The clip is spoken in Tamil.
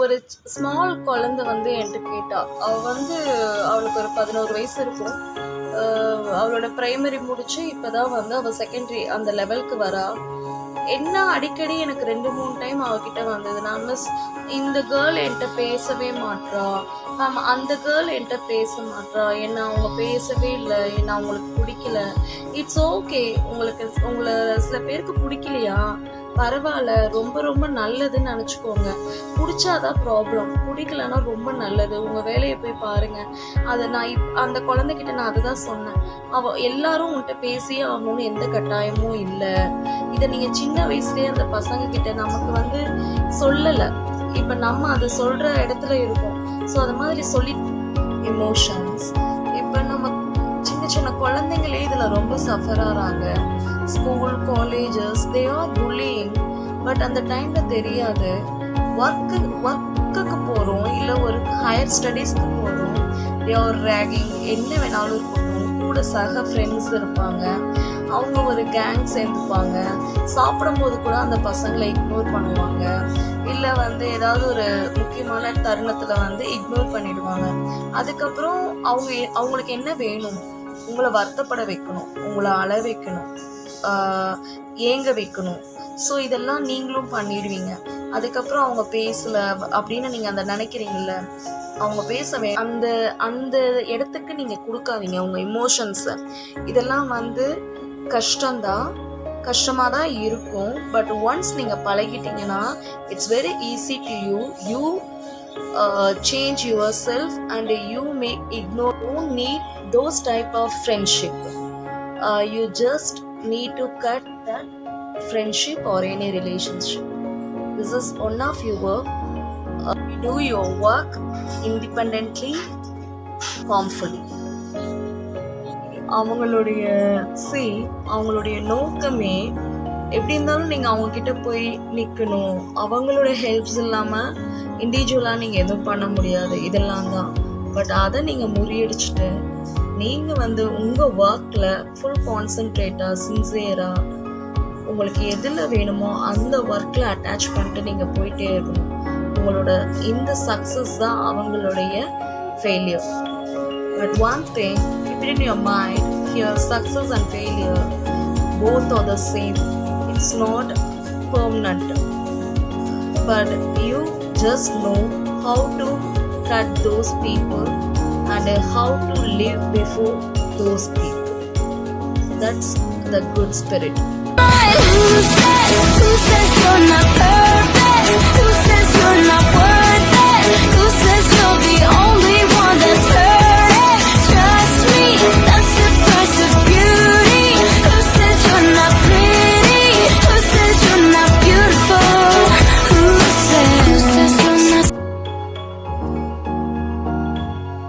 ஒரு ஸ்மால் குழந்தை வந்து என்கிட்ட கேட்டா. அவளுக்கு ஒரு 11 வயசு இருக்கும். அவளோட பிரைமரி முடிச்சு இப்பதான் வந்து அவள் செகண்டரி அந்த லெவலுக்கு வரா. என்ன அடிக்கடி எனக்கு 2-3 டைம் அவகிட்ட வந்தது, நான் மிஸ் இந்த கேர்ள் என்கிட்ட பேசவே மாட்றா மேம், அந்த கேர்ள் என்கிட்ட பேச மாட்றா, என்ன அவங்க பேசவே இல்லை, என்ன அவங்களுக்கு பிடிக்கல. இட்ஸ் ஓகே, உங்களை சில பேருக்கு பிடிக்கலையா, பரவாயில்ல, ரொம்ப ரொம்ப நல்லதுன்னு நினச்சிக்கோங்க. பிடிச்சாதான் ப்ராப்ளம், பிடிக்கலன்னா ரொம்ப நல்லது, உங்கள் வேலையை போய் பாருங்கள். அதை நான் அந்த குழந்தைகிட்ட நான் அதுதான் சொன்னேன். எல்லாரும் உங்கள்கிட்ட பேசியே ஆகணும்னு எந்த கட்டாயமும் இல்லை. இதை நீங்கள் சின்ன வயசுலேயே அந்த பசங்க கிட்ட நமக்கு வந்து சொல்லலை, இப்போ நம்ம அதை சொல்கிற இடத்துல இருக்கோம். ஸோ அது மாதிரி சொல்லி எமோஷன்ஸ் இப்போ நம்ம சின்ன சின்ன குழந்தைங்களே இதில் ரொம்ப சஃபர் ஆகிறாங்க. School colleges they are bullying. But அந்த டைமில் தெரியாது. ஒர்க்குக்கு போகிறோம், இல்லை ஒரு ஹையர் ஸ்டடீஸ்க்கு போகிறோம், தே ஆர் ரேகிங். என்ன வேணாலும் இருக்கட்டும், கூட சக ஃப்ரெண்ட்ஸ் இருப்பாங்க, அவங்க ஒரு கேங் சேர்ந்துப்பாங்க. சாப்பிடும்போது கூட அந்த பசங்களை இக்னோர் பண்ணுவாங்க, இல்லை வந்து ஏதாவது ஒரு முக்கியமான தருணத்தில் வந்து இக்னோர் பண்ணிடுவாங்க. அதுக்கப்புறம் அவங்களுக்கு என்ன வேணும், உங்களை வருத்தப்பட வைக்கணும், உங்களை அழ வைக்கணும், ஏங்க வைக்கணும். ஸோ இதெல்லாம் நீங்களும் பண்ணிடுவீங்க. அதுக்கப்புறம் அவங்க பேசல அப்படின்னு நீங்கள் அந்த நினைக்கிறீங்கல்ல, அவங்க பேசவே அந்த அந்த இடத்துக்கு நீங்கள் கொடுக்காதீங்க உங்கள் இமோஷன்ஸை. இதெல்லாம் வந்து கஷ்டமாக தான் இருக்கும். பட் ஒன்ஸ் நீங்கள் பழகிட்டீங்கன்னா it's very easy to you change your self and you may ignore. Don't need those type of friendship. You just need to cut that friendship or any relationship. This is one of your work. Do your work independently, calmfully. அவங்களுடைய நோக்கமே எப்படி இருந்தாலும் நீங்கள் அவங்கக்கிட்ட போய் நிற்கணும். அவங்களுடைய ஹெல்ப்ஸ் இல்லாமல் இண்டிவிஜுவலாக நீங்கள் எதுவும் பண்ண முடியாது. இதெல்லாம் தான். பட் அதை நீங்கள் முறியடிச்சுட்டு நீங்கள் வந்து உங்கள் ஒர்க்கில் ஃபுல் கான்சன்ட்ரேட்டாக சின்சியராக உங்களுக்கு எதில் வேணுமோ அந்த ஒர்க்கில் அட்டாச் பண்ணிட்டு நீங்கள் போயிட்டே இருக்கணும். உங்களோட இந்த சக்ஸஸ் தான் அவங்களுடைய failure. But one thing, keep it in your mind, here success and failure both are the same. It's not permanent, but you just know how to cut those people and how to live before those people. That's the good spirit. Who says you're not perfect?